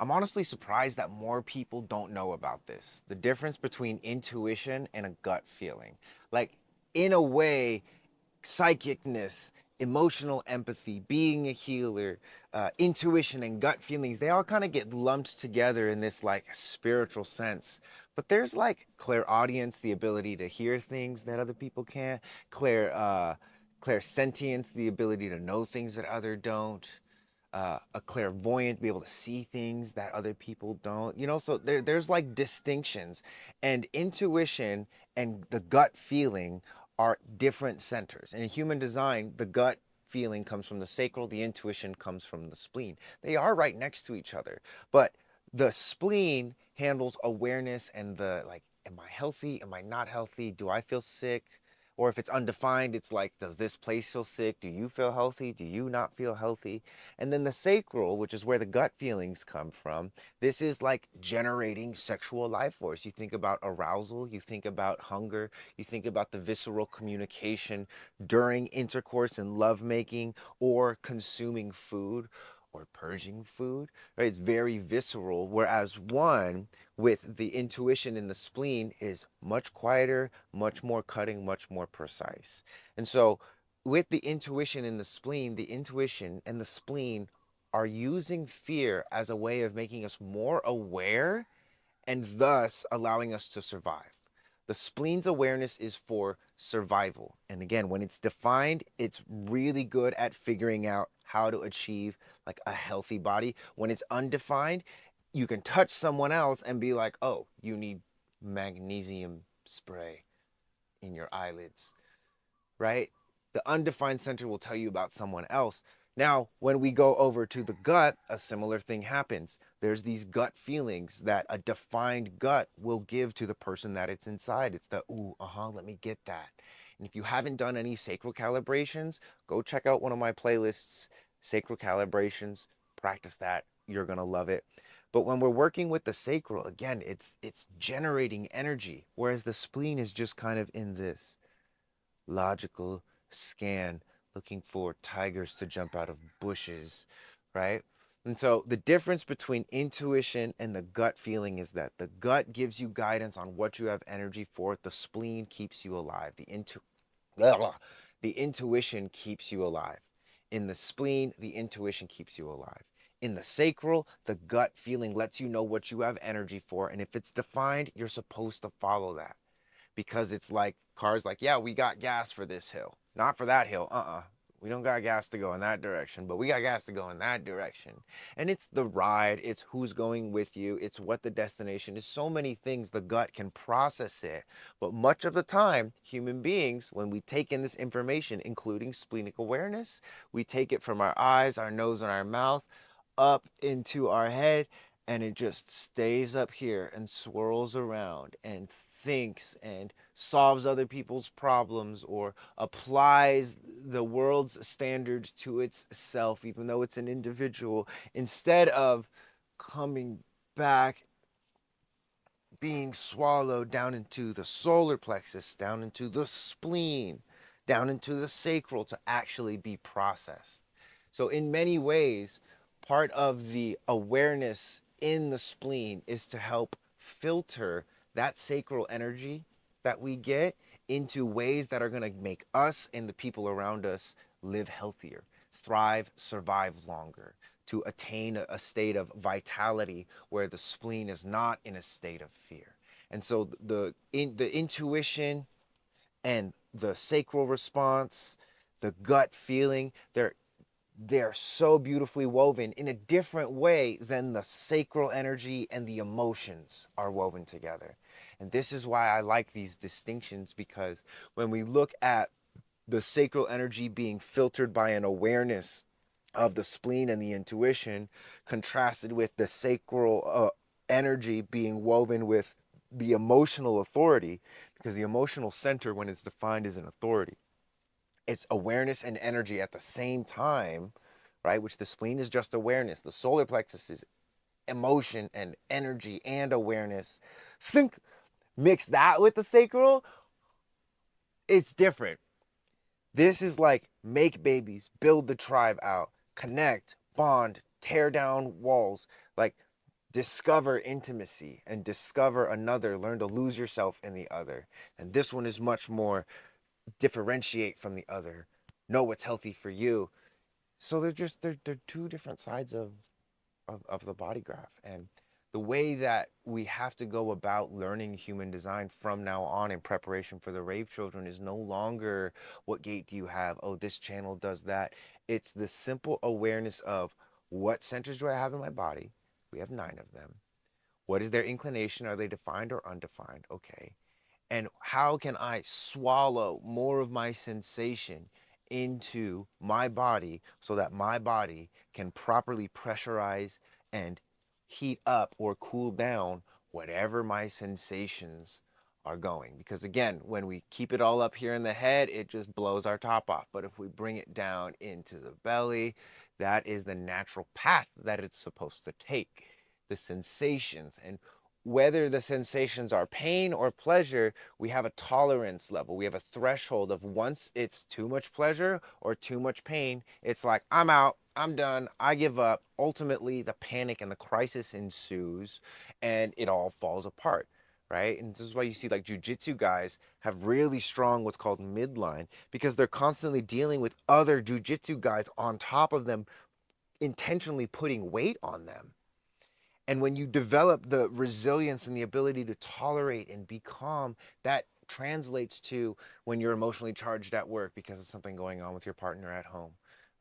I'm honestly surprised that more people don't know about this. The difference between intuition and a gut feeling. Like, in a way, psychicness, emotional empathy, being a healer, intuition, and gut feelings, they all kind of get lumped together in this like spiritual sense. But there's like clairaudience, the ability to hear things that other people can't, clairsentience, the ability to know things that other don't, a clairvoyant, be able to see things that other people don't. So there's like distinctions, and intuition and the gut feeling are different centers. In human design, the gut feeling comes from the sacral, the intuition comes from the spleen. They are right next to each other, but the spleen handles awareness and the like, am I healthy, am I not healthy, do I feel sick? Or if it's undefined, it's like, does this place feel sick? Do you feel healthy? Do you not feel healthy? And then the sacral, which is where the gut feelings come from, this is like generating sexual life force. You think about arousal, you think about hunger, you think about the visceral communication during intercourse and lovemaking, or consuming food, or purging food, right? It's very visceral. Whereas one with the intuition in the spleen is much quieter, much more cutting, much more precise. And so with the intuition in the spleen, the intuition and the spleen are using fear as a way of making us more aware and thus allowing us to survive. The spleen's awareness is for survival. And again, when it's defined, it's really good at figuring out how to achieve like a healthy body. When it's undefined, you can touch someone else and be like, oh, you need magnesium spray in your eyelids, right? The undefined center will tell you about someone else. Now, when we go over to the gut, a similar thing happens. There's these gut feelings that a defined gut will give to the person that it's inside. It's the, ooh, let me get that. And if you haven't done any sacral calibrations, go check out one of my playlists, sacral calibrations, practice that. You're going to love it. But when we're working with the sacral, again, it's generating energy, whereas the spleen is just kind of in this logical scan, looking for tigers to jump out of bushes, right? And so the difference between intuition and the gut feeling is that the gut gives you guidance on what you have energy for. The spleen keeps you alive. The intuition keeps you alive. In the spleen, the intuition keeps you alive. In the sacral, the gut feeling lets you know what you have energy for. And if it's defined, you're supposed to follow that, because it's like cars like, yeah, we got gas for this hill, not for that hill. We don't got gas to go in that direction, but we got gas to go in that direction. And it's the ride, it's who's going with you, it's what the destination is. So many things the gut can process it. But much of the time, human beings, when we take in this information, including splenic awareness, we take it from our eyes, our nose, and our mouth up into our head, and it just stays up here and swirls around and thinks and solves other people's problems or applies the world's standards to itself, even though it's an individual, instead of coming back, being swallowed down into the solar plexus, down into the spleen, down into the sacral to actually be processed. So, in many ways, part of the awareness in the spleen is to help filter that sacral energy that we get into ways that are going to make us and the people around us live healthier, thrive, survive longer, to attain a state of vitality where the spleen is not in a state of fear. And so the intuition and the sacral response, the gut feeling, they're so beautifully woven in a different way than the sacral energy and the emotions are woven together. And this is why I like these distinctions, because when we look at the sacral energy being filtered by an awareness of the spleen and the intuition, contrasted with the sacral energy being woven with the emotional authority, because the emotional center, when it's defined, is an authority. It's awareness and energy at the same time, right? Which the spleen is just awareness. The solar plexus is emotion and energy and awareness. Think, mix that with the sacral, it's different. This is like make babies, build the tribe out, connect, bond, tear down walls. Like discover intimacy and discover another, learn to lose yourself in the other. And this one is much more differentiate from the other, know what's healthy for you. So they're two different sides of the body graph. And the way that we have to go about learning human design from now on in preparation for the rave children is no longer what gate do you have, oh this channel does that. It's the simple awareness of what centers do I have in my body. We have 9 of them. What is their inclination? Are they defined or undefined? Okay. And how can I swallow more of my sensation into my body so that my body can properly pressurize and heat up or cool down whatever my sensations are going? Because again, when we keep it all up here in the head, it just blows our top off. But if we bring it down into the belly, that is the natural path that it's supposed to take. The sensations, and whether the sensations are pain or pleasure, we have a tolerance level. We have a threshold of once it's too much pleasure or too much pain, it's like, I'm out, I'm done, I give up. Ultimately, the panic and the crisis ensues and it all falls apart. Right. And this is why you see like jujitsu guys have really strong what's called midline, because they're constantly dealing with other jujitsu guys on top of them, intentionally putting weight on them. And when you develop the resilience and the ability to tolerate and be calm, that translates to when you're emotionally charged at work because of something going on with your partner at home,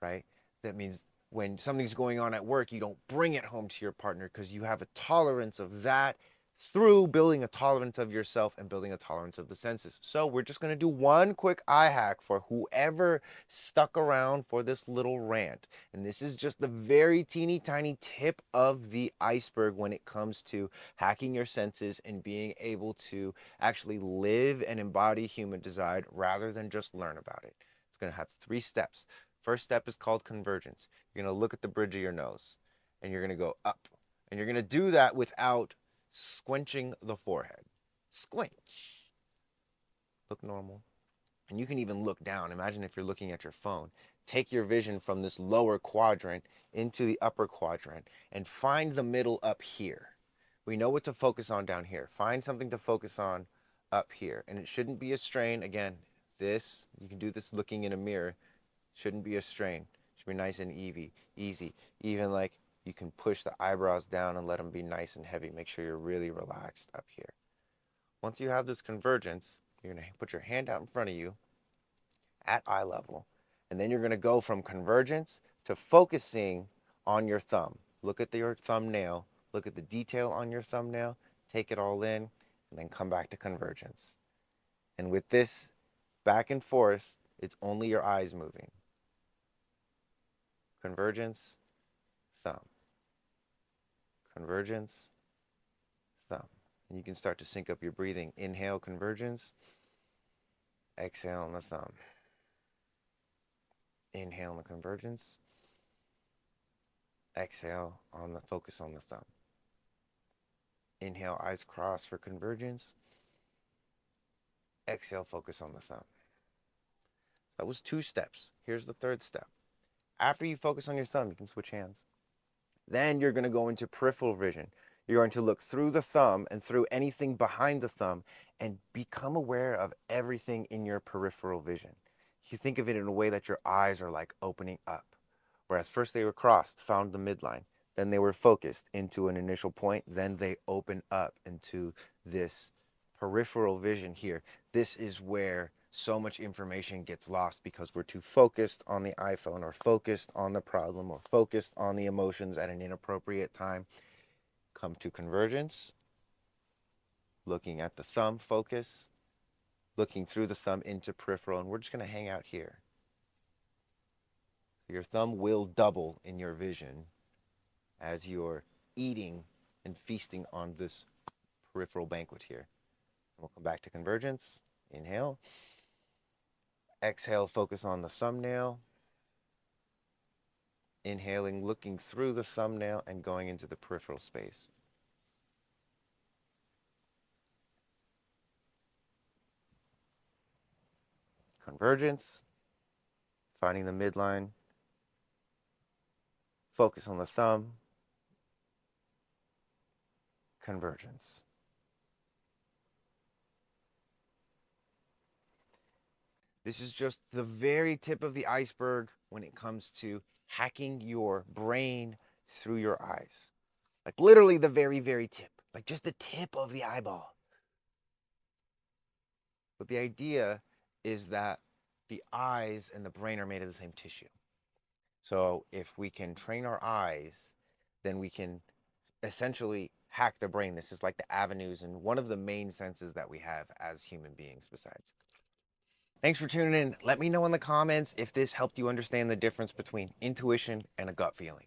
right? That means when something's going on at work, you don't bring it home to your partner because you have a tolerance of that through building a tolerance of yourself and building a tolerance of the senses. So we're just going to do one quick eye hack for whoever stuck around for this little rant. And this is just the very teeny tiny tip of the iceberg when it comes to hacking your senses and being able to actually live and embody human design rather than just learn about it. It's going to have 3 steps. First step is called convergence. You're going to look at the bridge of your nose and you're going to go up. And you're going to do that without squinching the forehead. Squinch. Look normal. And you can even look down. Imagine if you're looking at your phone. Take your vision from this lower quadrant into the upper quadrant and find the middle up here. We know what to focus on down here. Find something to focus on up here. And it shouldn't be a strain. Again, this, you can do this looking in a mirror. Shouldn't be a strain. It should be nice and easy. Even like you can push the eyebrows down and let them be nice and heavy. Make sure you're really relaxed up here. Once you have this convergence, you're going to put your hand out in front of you at eye level. And then you're going to go from convergence to focusing on your thumb. Look at your thumbnail, look at the detail on your thumbnail, take it all in, and then come back to convergence. And with this back and forth, it's only your eyes moving. Convergence, thumb. Convergence, thumb. And you can start to sync up your breathing. Inhale, convergence. Exhale on the thumb. Inhale on the convergence. Exhale on the focus on the thumb. Inhale, eyes crossed for convergence. Exhale, focus on the thumb. That was 2 steps. Here's the 3rd step. After you focus on your thumb, you can switch hands. Then you're going to go into peripheral vision. You're going to look through the thumb and through anything behind the thumb and become aware of everything in your peripheral vision. You think of it in a way that your eyes are like opening up. Whereas first they were crossed, found the midline. Then they were focused into an initial point. Then they open up into this peripheral vision here. This is where so much information gets lost because we're too focused on the iPhone or focused on the problem or focused on the emotions at an inappropriate time. Come to convergence, looking at the thumb focus, looking through the thumb into peripheral, and we're just going to hang out here. Your thumb will double in your vision as you're eating and feasting on this peripheral banquet here. We'll come back to convergence. Inhale. Exhale, focus on the thumbnail. Inhaling, looking through the thumbnail and going into the peripheral space. Convergence, finding the midline. Focus on the thumb. convergence. This is just the very tip of the iceberg when it comes to hacking your brain through your eyes. Like literally the very, very tip, like just the tip of the eyeball. But the idea is that the eyes and the brain are made of the same tissue. So if we can train our eyes, then we can essentially hack the brain. This is like the avenues and one of the main senses that we have as human beings besides. Thanks for tuning in. Let me know in the comments if this helped you understand the difference between intuition and a gut feeling.